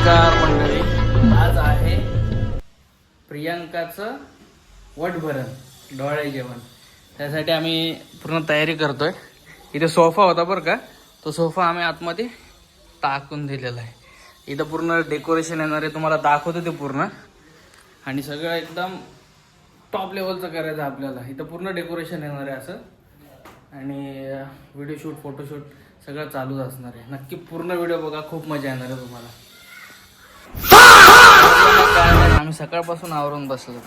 नमस्कार मंडळी, आज आहे प्रियांकाचं वटभरण डोळे जेवण. त्यासाठी आम्ही पूर्ण तयारी करतोय. इथे सोफा होता बरं का, तो सोफा आम्ही आतमध्ये टाकून दिलेला आहे. इथं पूर्ण डेकोरेशन येणार आहे, तुम्हाला दाखवतो ते पूर्ण. आणि सगळं एकदम टॉप लेवलचं करायचं आपल्याला. इथं पूर्ण डेकोरेशन येणार आहे असं, आणि व्हिडिओ शूट फोटोशूट सगळं चालूच असणार आहे. नक्की पूर्ण व्हिडिओ बघा, खूप मजा येणार आहे तुम्हाला. आम्ही सकाळपासून आवरून बसलो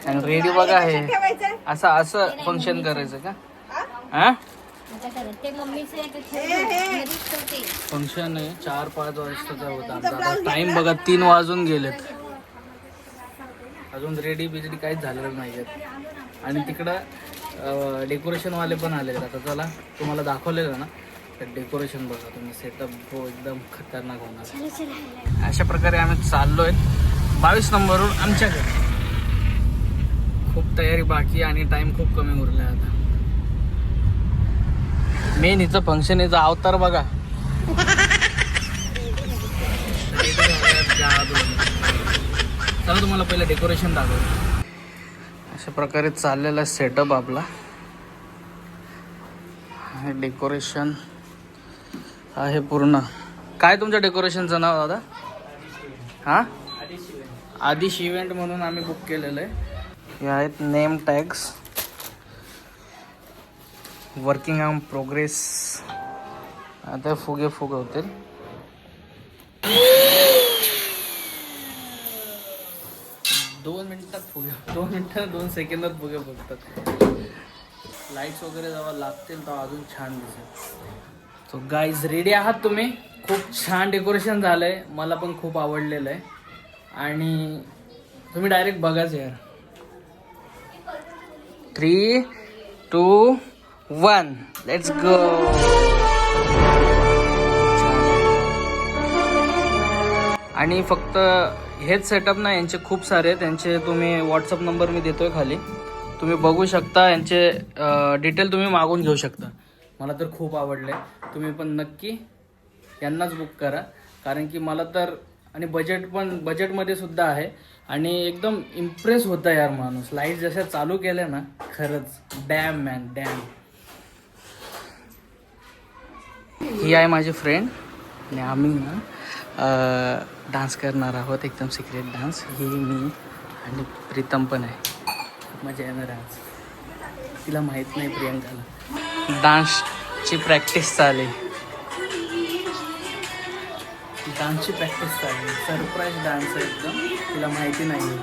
आणि रेडी बघा. हे असं असं फंक्शन करायचं का? हा फंक्शन आहे 4-5 वाजताचा होता आमचा. टाइम बघा 3 वाजून गेलेत, अजून रेडी बिडी काहीच झालेलं नाही. आणि तिकडं डेकोरेशन वाले पण आले. आता चला तुम्हाला दाखवलेलं ना, तर डेकोरेशन बघा तुम्ही. सेटअप एकदम खतरनाक होणार. अशा प्रकारे आम्ही चाललोय 22 नंबरवरून आमच्या घरी. खूप तयारी बाकी आणि टाइम खूप कमी उरलाय आता. मेन हिचं फंक्शन हिचा अवतार बघा. चला तुम्हाला पहिलं डेकोरेशन दाखवतो. अशा प्रकारे चाललेला सेटअप आपला. डेकोरेशन आहे पूर्ण. काय तुमच्या डेकोरेशनचं नाव दादा? हां, आदिश इव्हेंट म्हणून आम्ही बुक केलेलं आहे. हे आहेत name tags. Working on progress. आता फुगे होतील. दोन मिनिटं 2 सेकंदात फुगे फुगतात. लाईट्स वगैरे जेव्हा लागतील तेव्हा अजून छान दिसेल. सो गाईज, रेडी आहात तुम्ही? खूप छान डेकोरेशन झालंय, मला पण खूप आवडलेलं आहे. आणि तुम्ही डायरेक्ट बघाच यार. 3, 2, 1 लेट्स गो. आणि फक्त हेच सेटअप ना, यांचे खूप सारे आहेत. त्यांचे तुम्ही व्हॉट्सअप नंबर मी देतोय खाली, तुम्ही बघू शकता. यांचे डिटेल तुम्ही मागून घेऊ शकता. मला तर खूप आवडले. तुम्ही पण नक्की यांनाच बुक करा, कारण की मला तर, आणि बजेटमध्ये सुद्धा आहे. आणि एकदम इम्प्रेस होता यार माणूस. लाईट जशा चालू केल्या ना, खरंच डॅम मॅन डॅम. ही आहे माझी फ्रेंड आणि आम्ही ना डान्स करणार आहोत, एकदम सिक्रेट डान्स. ही मी आणि प्रीतम पण आहे. खूप मजा येणार आज. तिला माहीत नाही प्रियंकाला. डान्सची प्रॅक्टिस चालली. सरप्राईज डान्स आहे एकदम, तिला माहिती नाही.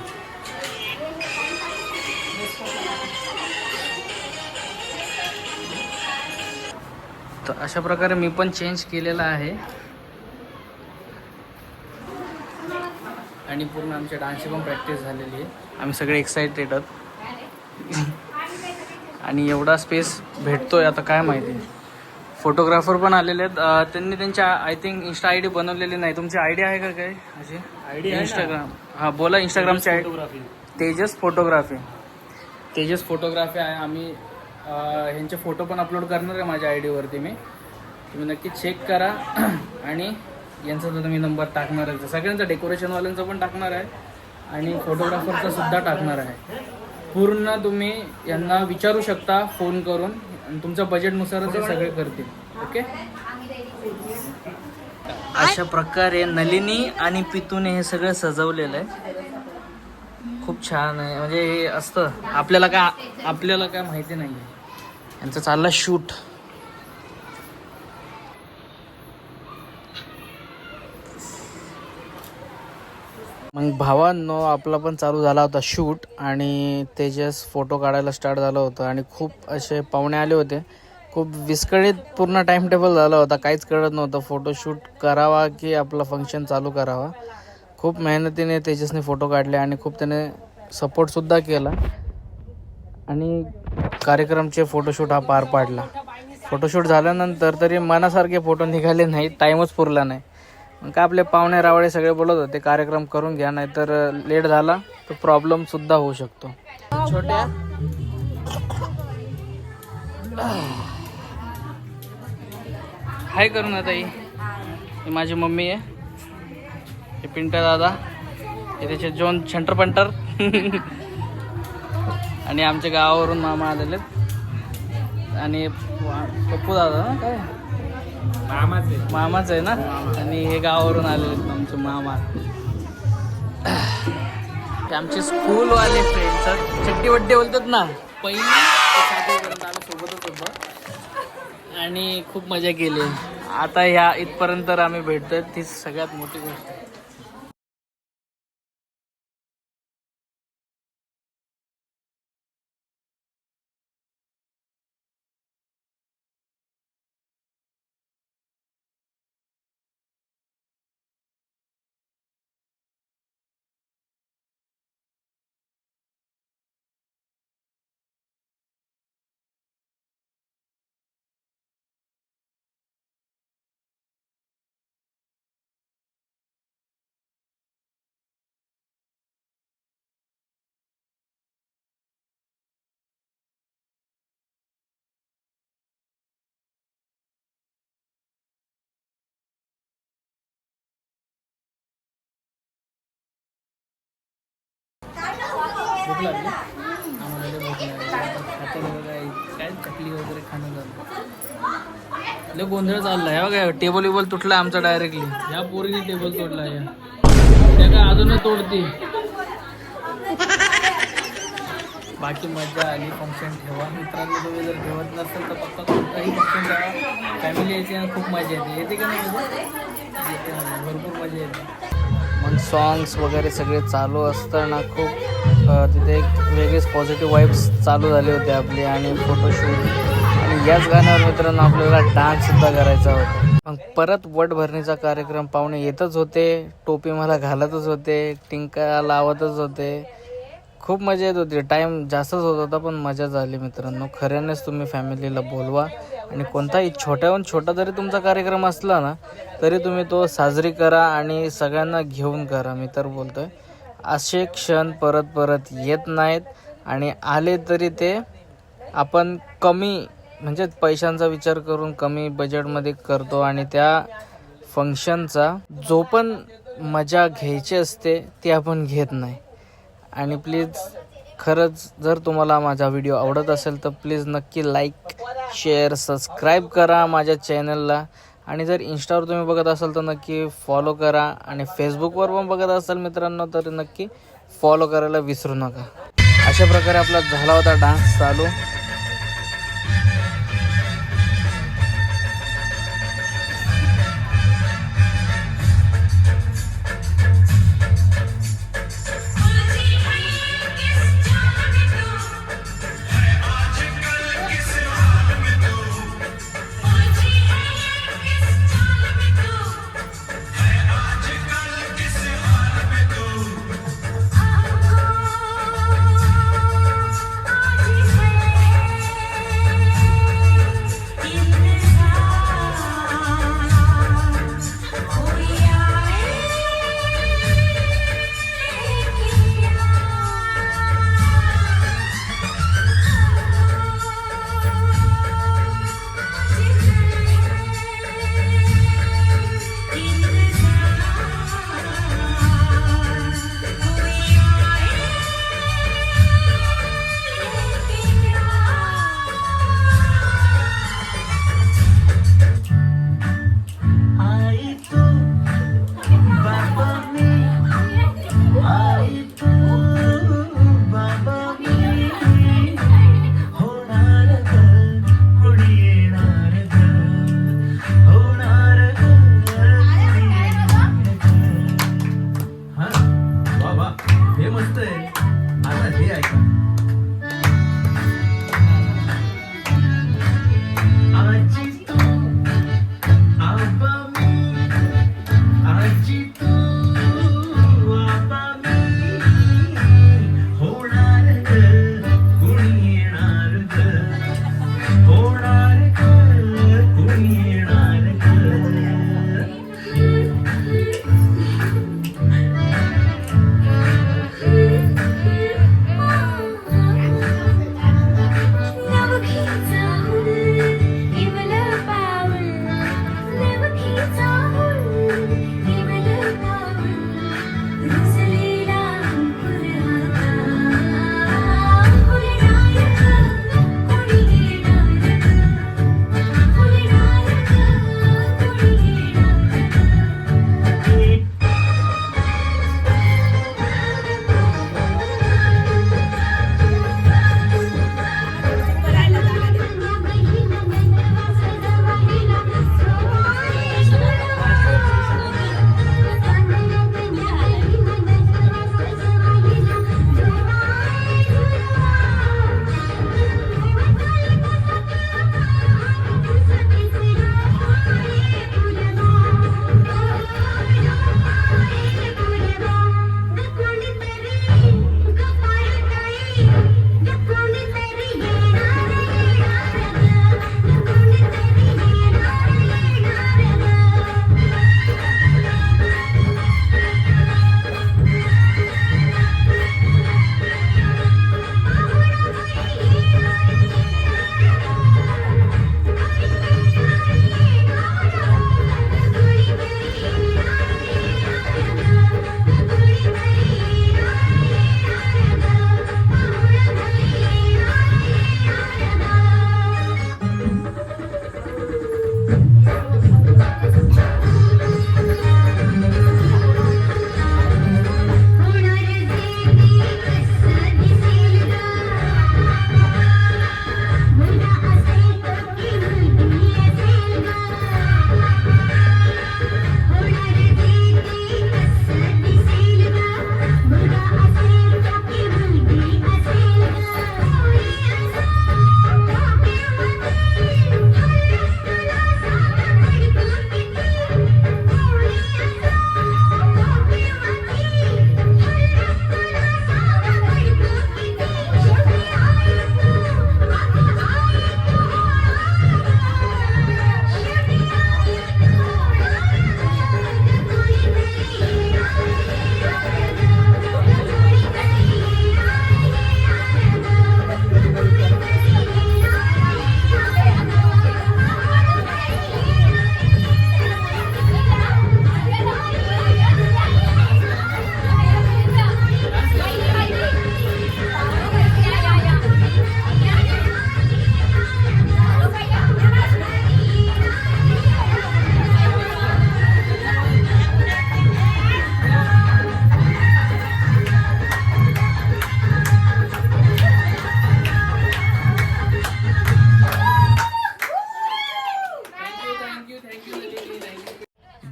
तर अशा प्रकारे मी पण चेंज केलेला आहे. आणि पूर्ण आमच्या डान्सची पण प्रॅक्टिस झालेली आहे. आम्ही सगळे एक्साइटेड आहोत. आणि एवढा स्पेस भेटतोय आता काय माहिती. फोटोग्राफर पण आलेले आहेत. त्यांनी त्यांच्या I think Insta I D बनवलेली नाही. तुमची आय डी आहे का काय अशी? I D Instagram. हां बोला. इंस्टाग्रामची आय डी तेजस फोटोग्राफी आहे. आम्ही ह्यांचे फोटो पण अपलोड करणार आहे माझ्या आय डीवरती. तुम्ही नक्की चेक करा. आणि यांचा तर मी नंबर टाकणार आहे. सगळ्यांचा, डेकोरेशनवाल्यांचा पण टाकणार आहे आणि फोटोग्राफरचा सुद्धा टाकणार आहे. पूर्ण तुम्ही यांना विचारू शकता फोन करून, आणि तुमच्या बजेटनुसारच हे सगळे करतील. ओके. अशा प्रकारे नलिनी आणि पितूने हे सगळं सजवलेलं आहे. खूप छान आहे. म्हणजे हे असतं आपल्याला काय माहिती नाही आहे. यांचं चाललं शूट. मग भावांनो, आपला पण चालू झाला होता शूट. आणि तेजस फोटो काढायला स्टार्ट झालं होतं. आणि खूप असे पाहुणे आले होते. खूप विस्कळीत पूर्ण टाइम टेबल झाला होता. काहीच कळत नव्हतं फोटोशूट करावा की आपलं फंक्शन चालू करावा. खूप मेहनतीने तेजसने फोटो काढले आणि खूप त्याने सपोर्टसुद्धा केला. आणि कार्यक्रमचे फोटोशूट हा पार पाडला. फोटोशूट झाल्यानंतर तरी मनासारखे फोटो निघाले नाही, टाईमच पुरला नाही. मग काय, आपले पाहुणे रावळे सगळे बोलत होते कार्यक्रम करून घ्या, नाही तर लेट झाला तर प्रॉब्लेम सुद्धा होऊ शकतो. छोट्या हाय करू ना ताई. ही माझी मम्मी आहे, हे पिंट्या दादा, हे त्याचे जोन छंटर पंटर आणि आमच्या गावावरून मामा आलेले आणि पप्पू दादा ना काय मामाच आहे ना, आणि हे गावावरून आलेले आमचे मामा. ते आमचे स्कूलवाले फ्रेंड्स चड्डी वड्डे बोलतात ना, पहिली आम्ही सोबतच होतो आणि खूप मजा केली. आता ह्या इथपर्यंत आम्ही भेटतोय, ती सगळ्यात मोठी गोष्ट आहे. भूक लागली आम्हाला, काय चकली वगैरे खाणं झालं. लय गोंधळ चाललाय हे बघा, टेबल वेबल तुटला आमचा डायरेक्टली. ह्या पोरीने टेबल तोडला, या त्या काय अजूनच तोडती. बाकी मजा आली. फंक्शन ठेवा मित्रांनो, तुम्ही जर ठेवत नसेल तर फक्त कोणताही फंक्शन ठेवा, फॅमिली यायची आणि खूप मजा येते. येते का नाही मजा? येते, भरपूर मजा येते. मग सॉंग्स वगैरे सगळे चालू असताना खूप तिथे एक वेगळीच पॉझिटिव्ह वाईब्स चालू झाली होती आपली, आणि फोटोशूट, आणि याच गाण्यावर मित्रांनो आपल्याला डान्ससुद्धा करायचा होता. मग परत वट भरणीचा कार्यक्रम, पाहुणे येतच होते, टोपी मला घालतच होते, टिंका लावतच होते, खूप मजा येत होती. टाईम जास्तच होत होता पण मजा झाली मित्रांनो. खऱ्यानेच तुम्ही फॅमिलीला बोलवा, आणि कोणताही छोट्याहून छोटा जरी तुमचा कार्यक्रम असला ना तरी तुम्ही तो साजरी करा आणि सगळ्यांना घेऊन करा. मी तर बोलतोय असे क्षण परत परत येत नाहीत, आणि आले तरी ते आपण कमी म्हणजे पैशांचा विचार करून कमी बजेटमध्ये करतो, आणि त्या फंक्शनचा जो पण मजा घ्यायची असते ती आपण घेत नाही. आणि प्लीज खरंच जर तुम्हाला माझा व्हिडिओ आवडत असेल तर प्लीज नक्की लाईक, शेअर, सबस्क्राईब करा माझ्या चॅनलला. आणि जर इंस्टावर तुम्ही बघत असाल तर नक्की फॉलो करा, आणि फेसबुकवर पण बघत असाल मित्रांनो तर नक्की फॉलो करायला विसरू नका. अशा प्रकारे आपला झाला होता डान्स चालू.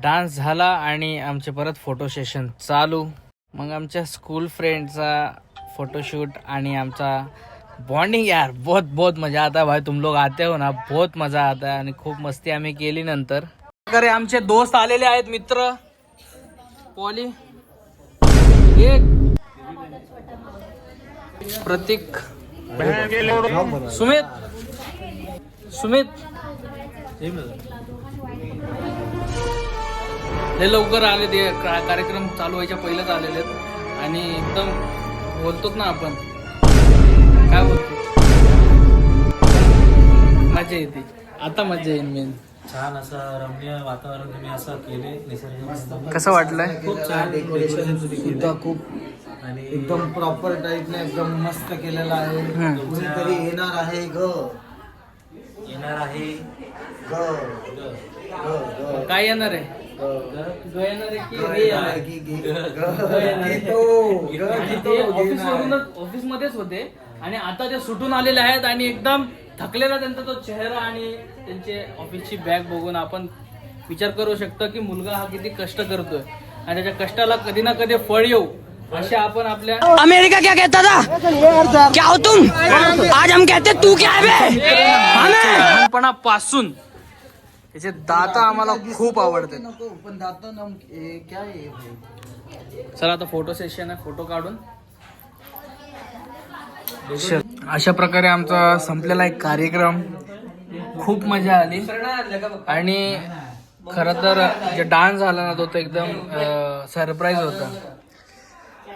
डान्स झाला आणि आमचे परत फोटो सेशन चालू. मग आमच्या स्कूल फ्रेंडचा फोटोशूट आणि आमचा बॉन्डिंग यार बहुत बहुत मजा आता भाई. तुम लोग आते हो ना, बहुत मजा आता आणि खूप मस्ती आम्ही केली. नंतर अरे आमचे दोस्त आलेले आहेत, मित्र. पॉली, एक प्रतीक, सुमित लय लवकर आले ते. कार्यक्रम चालू व्हायच्या पहिलेच आलेले आहेत आणि एकदम बोलतोच ना आपण, काय बोलतो, मजा येते. आता मजा येईल. मेन छान असं रम्य वातावरण तुम्ही असं केले. निसर्ग कसं वाटलंय? खूप छान. डेकोरेशन सुद्धा खूप आणि एकदम प्रॉपर टाईपने एकदम मस्त केलेलं आहे. कुणीतरी येणार आहे येणार आहे काय येणार आहे? ग येणार आहे की रे येणार आहे? ऑफिस मध्येच होते आणि आता ते सुटून आलेले आहेत आणि एकदम थकलेला त्यांचा तो चेहरा आणि त्यांचे ऑफिसची बॅग बघून आपण विचार करू शकतो की मुलगा हा किती कष्ट करतोय आणि त्याच्या कष्टाला कधी ना कधी फळ येऊ असे आपण आपल्या. अमेरिका क्या कहता था? क्या हो तुम? आज हम कहते तू क्या है बे? लहानपणापासून त्याचे दात आम्हाला खूप आवडते. पण दात क्या आहे. चला आता फोटो सेशन आहे, फोटो काढून. अशा प्रकारे आमचा संपलेला एक कार्यक्रम. खूप मजा आली आणि खरं तर जे डान्स झाला ना तो एकदम सरप्राईज होता.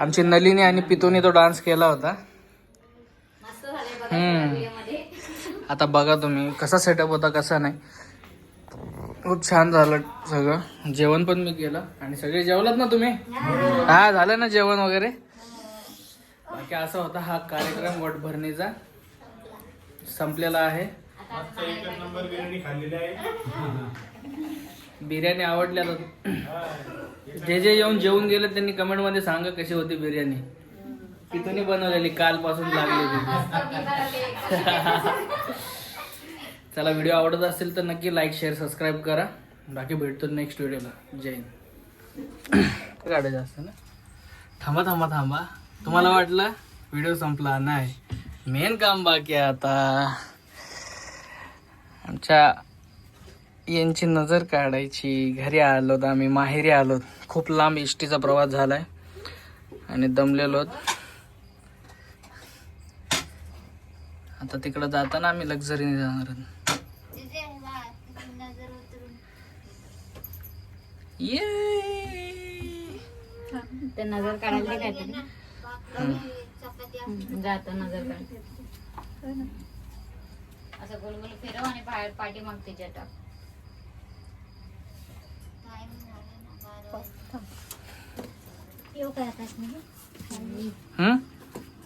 आमची नलिनी आणि पितूने तो डान्स केला होता. आता बघा तुम्ही कसा सेटअप होता कसा नाही. खूप छान झालं सगळं. जेवण पण मी केलं आणि सगळे जेवलात ना तुम्ही? हा झालं ना जेवण वगैरे. बाकी असा होता हा कार्यक्रम वटभरणीचा. संपलेला आहे. बिर्याणी आवडल्या. जे जे येऊन जेवून गेले त्यांनी कमेंट मध्ये सांगा कशी होती बिर्याणी. तिथून बनवलेली कालपासून लागलेली. चला व्हिडिओ आवडत असेल तर नक्की लाईक शेअर सबस्क्राईब करा. बाकी भेटतो नेक्स्ट व्हिडिओला. जय हिंद. काढायचं असतं ना. थांबा थांबा थांबा. तुम्हाला वाटलं व्हिडिओ संपला? नाही, मेन काम बाकी आहे आता. आमच्या यांची नजर काढायची. घरी आलो आम्ही, माहेरी आलो. खूप लांब इष्टीचा प्रवास झालाय आणि दमलेलो. आता तिकडं जाताना आम्ही लक्झरीने जाणार. ते नजर काढायला काय जातो नजर काढ. असं गोल गोल फिरव आणि बाहेर पाठी मग तिच्या टाक.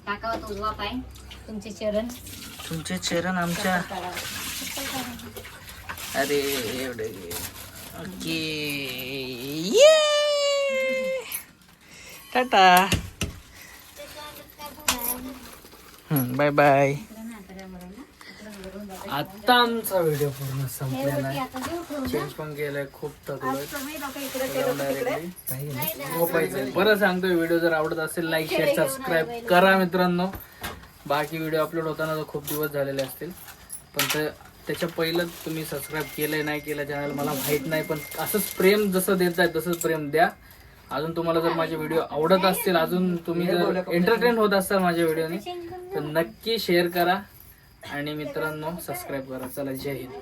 टाकावा तो उजवा पाय. तुमचे चरण, तुमचे चरण आमच्या. अरे एवढे. Okay, tata, bye bye. आता आमचा व्हिडिओ पूर्ण संपलेला आहे. चेंज पण केलाय. खूप थकलोय. झोपायचंय. बरं सांगतोय, व्हिडिओ जर आवडत असेल लाईक शेअर सबस्क्राईब करा मित्रांनो. बाकी व्हिडिओ अपलोड होताना तर खूप दिवस झालेले असतील, पण त्याच्या पहिलं तुम्ही सबस्क्राईब केलंय नाही केलं चॅनल मला माहित नाही. पण असंच प्रेम जसं देत आहे तसंच प्रेम द्या. अजून तुम्हाला जर माझे व्हिडिओ आवडत असतील, अजून तुम्ही जर एंटरटेन होत असाल माझ्या व्हिडिओने तर नक्की शेअर करा आणि मित्रांनो सबस्क्राईब करा. चला, जय हिंद.